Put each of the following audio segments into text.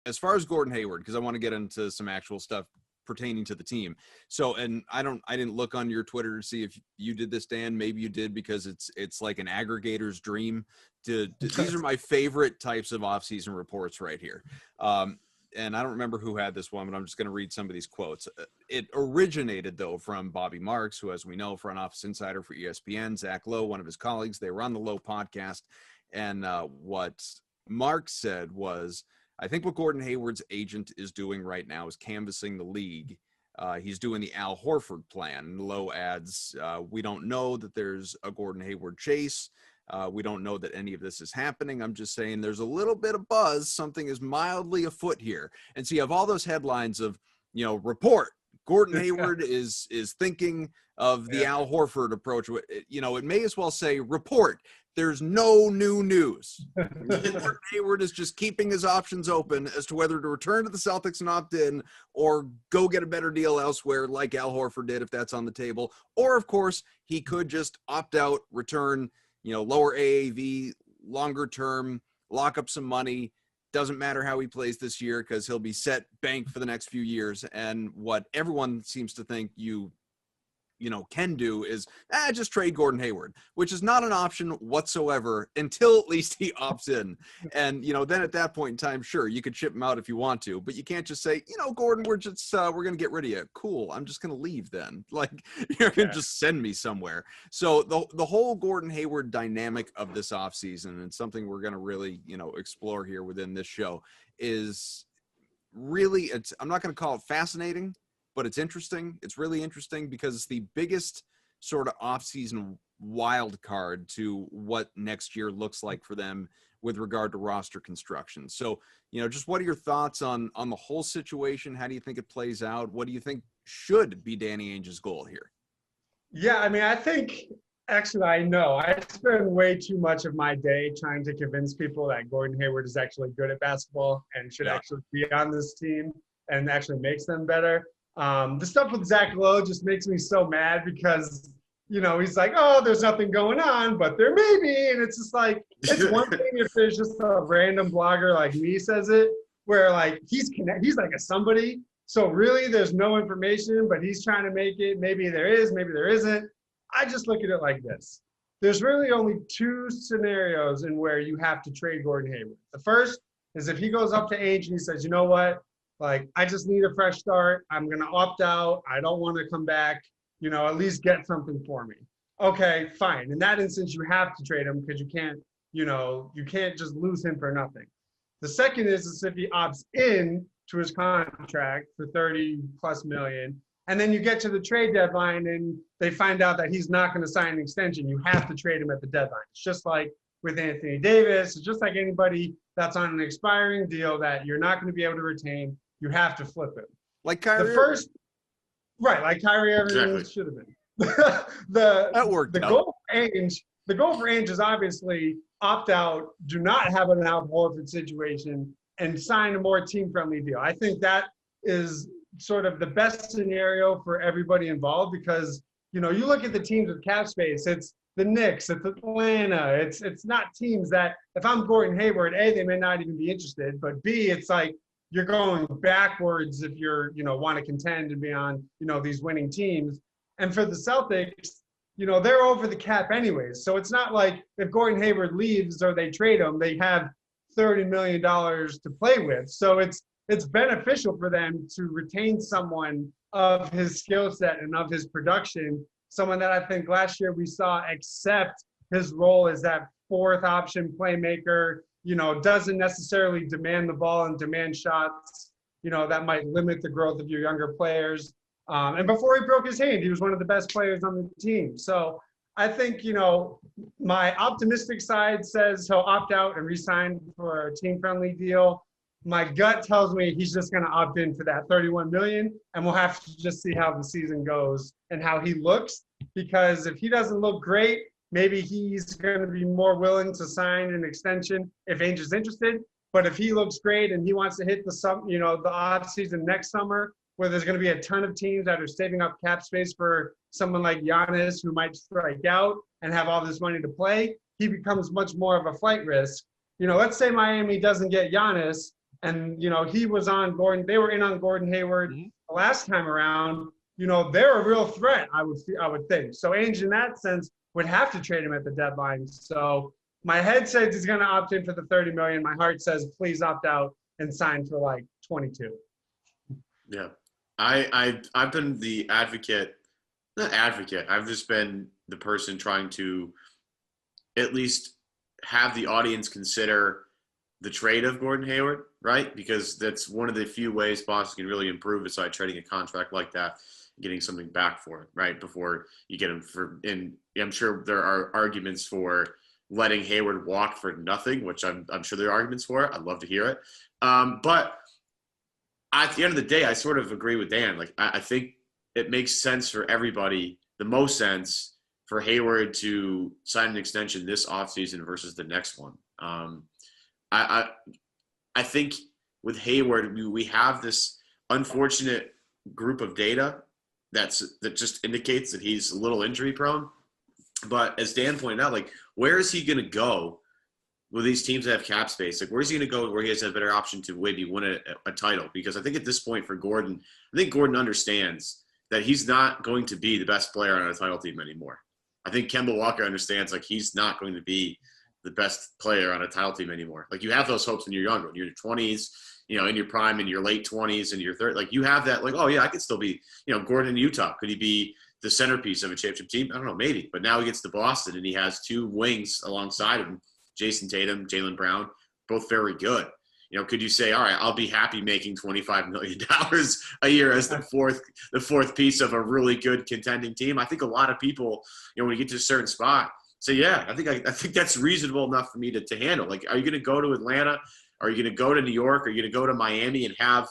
as far as Gordon Hayward, because I want to get into some actual stuff pertaining to the team. So, and I didn't look on your Twitter to see if you did this, Dan. Maybe you did, because it's like an aggregator's dream. These are my favorite types of offseason reports right here. And I don't remember who had this one, but I'm just going to read some of these quotes. It originated, though, from Bobby Marks, who, as we know, front office insider for ESPN, Zach Lowe, one of his colleagues. They were on the Lowe podcast. And what Marks said was, I think what Gordon Hayward's agent is doing right now is canvassing the league. He's doing the Al Horford plan. Lowe adds, we don't know that there's a Gordon Hayward chase. We don't know that any of this is happening. I'm just saying there's a little bit of buzz. Something is mildly afoot here. And so you have all those headlines of, report. Gordon Hayward is thinking of the Al Horford approach. It may as well say report. There's no new news. Gordon Hayward is just keeping his options open as to whether to return to the Celtics and opt in, or go get a better deal elsewhere like Al Horford did, if that's on the table. Or, of course, he could just opt out, return, lower AAV, longer term, lock up some money. Doesn't matter how he plays this year, because he'll be set bank for the next few years. And what everyone seems to think you can do is just trade Gordon Hayward, which is not an option whatsoever until at least he opts in. And, then at that point in time, sure, you could ship him out if you want to, but you can't just say, Gordon, we're going to get rid of you. Cool. I'm just going to leave then. Like, you're going to just send me somewhere. So the whole Gordon Hayward dynamic of this offseason, and something we're going to really, explore here within this show, is really, I'm not going to call it fascinating, but it's interesting. It's really interesting because it's the biggest sort of offseason wild card to what next year looks like for them with regard to roster construction. So, just what are your thoughts on the whole situation? How do you think it plays out? What do you think should be Danny Ainge's goal here? Yeah, I think, actually, I know. I spend way too much of my day trying to convince people that Gordon Hayward is actually good at basketball and should actually be on this team and actually makes them better. The stuff with Zach Lowe just makes me so mad because, he's like, oh, there's nothing going on, but there may be. And it's just like, it's one thing if there's just a random blogger like me says it, where like he's like a somebody. So really there's no information, but he's trying to make it. Maybe there is, maybe there isn't. I just look at it like this. There's really only two scenarios in where you have to trade Gordon Hayward. The first is if he goes up to Ainge and he says, you know what? Like, I just need a fresh start. I'm going to opt out. I don't want to come back, at least get something for me. Okay, fine. In that instance, you have to trade him because you can't just lose him for nothing. The second is if he opts in to his contract for 30 plus million, and then you get to the trade deadline and they find out that he's not going to sign an extension. You have to trade him at the deadline. It's just like with Anthony Davis. It's just like anybody that's on an expiring deal that you're not going to be able to retain. You have to flip it. Like Kyrie. Like Kyrie Irving should have been. That worked out. The goal for Ainge is obviously opt out, do not have an Al Horford situation, and sign a more team-friendly deal. I think that is sort of the best scenario for everybody involved because, you look at the teams with cap space, it's the Knicks, it's Atlanta, it's not teams that, if I'm Gordon Hayward, A, they may not even be interested, but B, it's like, you're going backwards if you're, want to contend and be on, these winning teams. And for the Celtics, they're over the cap anyways. So it's not like if Gordon Hayward leaves or they trade him, they have $30 million to play with. So it's beneficial for them to retain someone of his skill set and of his production, someone that I think last year we saw accept his role as that fourth option playmaker, doesn't necessarily demand the ball and demand shots, that might limit the growth of your younger players. And before he broke his hand, he was one of the best players on the team. So I think, my optimistic side says he'll opt out and re-sign for a team-friendly deal. My gut tells me he's just going to opt in for that $31 million, and we'll have to just see how the season goes and how he looks. Because if he doesn't look great, maybe he's going to be more willing to sign an extension if Ainge is interested. But if he looks great and he wants to hit the off season next summer, where there's going to be a ton of teams that are saving up cap space for someone like Giannis who might strike out and have all this money to play, he becomes much more of a flight risk. Let's say Miami doesn't get Giannis, And, he was on Gordon. They were in on Gordon Hayward the last time around. They're a real threat, I would think. So Ainge, in that sense, would have to trade him at the deadline. So my head says he's going to opt in for the $30 million. My heart says, please opt out and sign for like 22. Yeah. I've been the advocate, not advocate. I've just been the person trying to at least have the audience consider the trade of Gordon Hayward, right? Because that's one of the few ways Boston can really improve besides trading a contract like that, getting something back for it, right? Before you get him and I'm sure there are arguments for letting Hayward walk for nothing, which I'm sure there are arguments for it. I'd love to hear it. But at the end of the day, I sort of agree with Dan. Like, I think it makes sense for everybody, the most sense for Hayward to sign an extension this offseason versus the next one. I think with Hayward, we have this unfortunate group of data that just indicates that he's a little injury prone. But as Dan pointed out, like, where is he going to go with these teams that have cap space? Like, where's he going to go where he has a better option to maybe win a title? Because I think at this point for Gordon, I think Gordon understands that he's not going to be the best player on a title team anymore. I think Kemba Walker understands, like, he's not going to be the best player on a title team anymore. Like, you have those hopes when you're younger, when you're in your 20s, in your prime, in your late 20s, and your 30s. Like, you have that, like, oh, yeah, I could still be, Gordon in Utah. Could he be the centerpiece of a championship team? I don't know, maybe. But now he gets to Boston, and he has two wings alongside him, Jason Tatum, Jaylen Brown, both very good. Could you say, all right, I'll be happy making $25 million a year as the fourth piece of a really good contending team? I think a lot of people, when you get to a certain spot, say, yeah, I think that's reasonable enough for me to handle. Like, are you going to go to Atlanta? Are you going to go to New York? Are you going to go to Miami and have,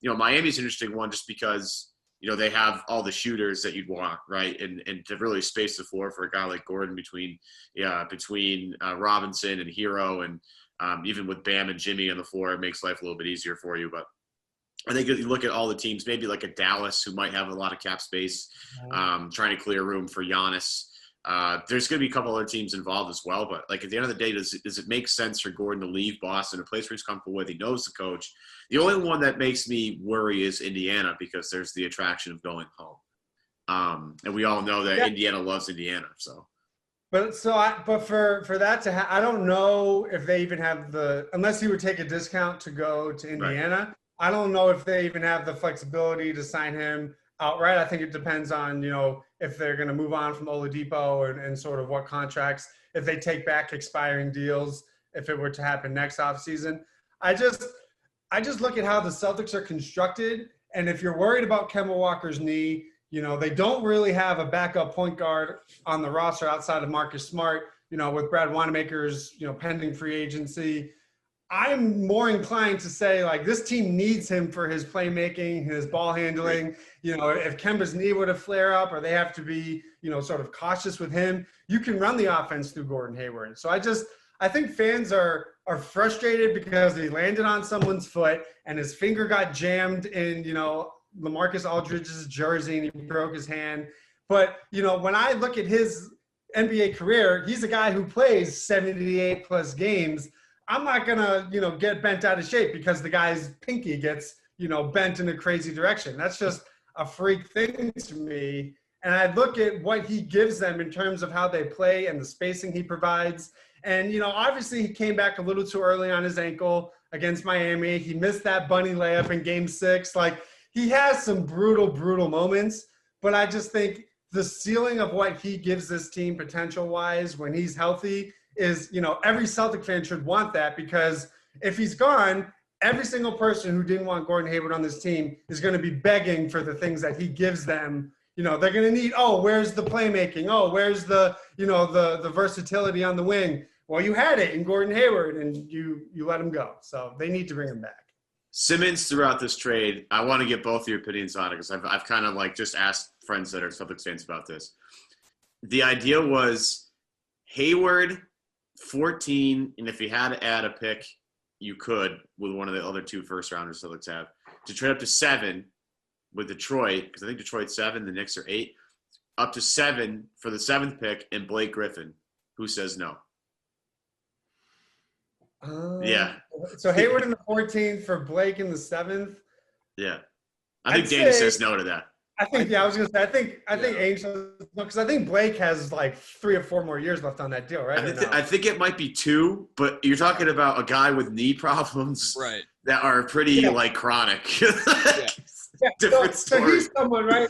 Miami's an interesting one just because, they have all the shooters that you'd want, right? And to really space the floor for a guy like Gordon between Robinson and Hero, and even with Bam and Jimmy on the floor, it makes life a little bit easier for you. But I think if you look at all the teams, maybe like a Dallas who might have a lot of cap space, trying to clear room for Giannis. There's going to be a couple other teams involved as well, but like at the end of the day, does it make sense for Gordon to leave Boston, a place where he's comfortable with? He knows the coach. The only one that makes me worry is Indiana, because there's the attraction of going home, and we all know that Indiana loves Indiana. So, but for that to I don't know if they even have unless he would take a discount to go to Indiana. Right. I don't know if they even have the flexibility to sign him outright. I think it depends on, if they're going to move on from Oladipo and sort of what contracts, if they take back expiring deals, if it were to happen next offseason. I just look at how the Celtics are constructed. And if you're worried about Kemba Walker's knee, they don't really have a backup point guard on the roster outside of Marcus Smart, with Brad Wanamaker's, pending free agency. I'm more inclined to say, like, this team needs him for his playmaking, his ball handling. If Kemba's knee were to flare up, or they have to be, sort of cautious with him, you can run the offense through Gordon Hayward. So I think fans are frustrated because he landed on someone's foot and his finger got jammed in, LaMarcus Aldridge's jersey and he broke his hand. But, when I look at his NBA career, he's a guy who plays 78 plus games. I'm not going to, get bent out of shape because the guy's pinky gets, bent in a crazy direction. That's just a freak thing to me. And I look at what he gives them in terms of how they play and the spacing he provides. And, obviously he came back a little too early on his ankle against Miami. He missed that bunny layup in Game 6. Like, he has some brutal, brutal moments. But I just think the ceiling of what he gives this team potential-wise when he's healthy is, every Celtic fan should want that, because if he's gone, every single person who didn't want Gordon Hayward on this team is going to be begging for the things that he gives them. They're going to need, where's the playmaking? Where's the, the versatility on the wing? Well, you had it in Gordon Hayward and you let him go. So they need to bring him back. Simmons throughout this trade, I want to get both your opinions on it, because I've kind of like just asked friends that are Celtics fans about this. The idea was Hayward 14, and if you had to add a pick, you could with one of the other two first rounders Celtics have, to trade up to 7 with Detroit, because I think Detroit's 7, the Knicks are 8, up to 7 for the 7th pick and Blake Griffin. Who says no? Yeah. So Hayward in the 14th for Blake in the 7th. Yeah. I think Danny says no to that. I think I was gonna say I think Ainge, because I think Blake has like 3 or 4 more years left on that deal, right? I think it might be 2, but you're talking about a guy with knee problems, right? That are pretty like chronic. Different story. So he's someone, right?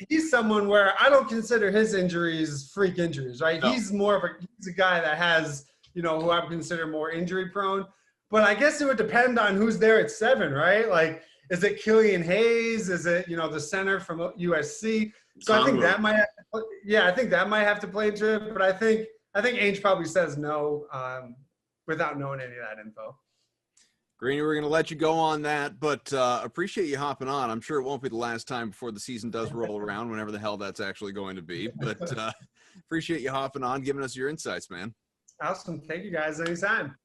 He's someone where I don't consider his injuries freak injuries, right? No. He's a guy that has, who I would consider more injury prone. But I guess it would depend on who's there at 7, right? Like, is it Killian Hayes? Is it, the center from USC? So I think that might have to play into it. But I think Ainge probably says no without knowing any of that info. Greenie, we're going to let you go on that, but appreciate you hopping on. I'm sure it won't be the last time before the season does roll around, whenever the hell that's actually going to be. But appreciate you hopping on, giving us your insights, man. Awesome. Thank you guys anytime.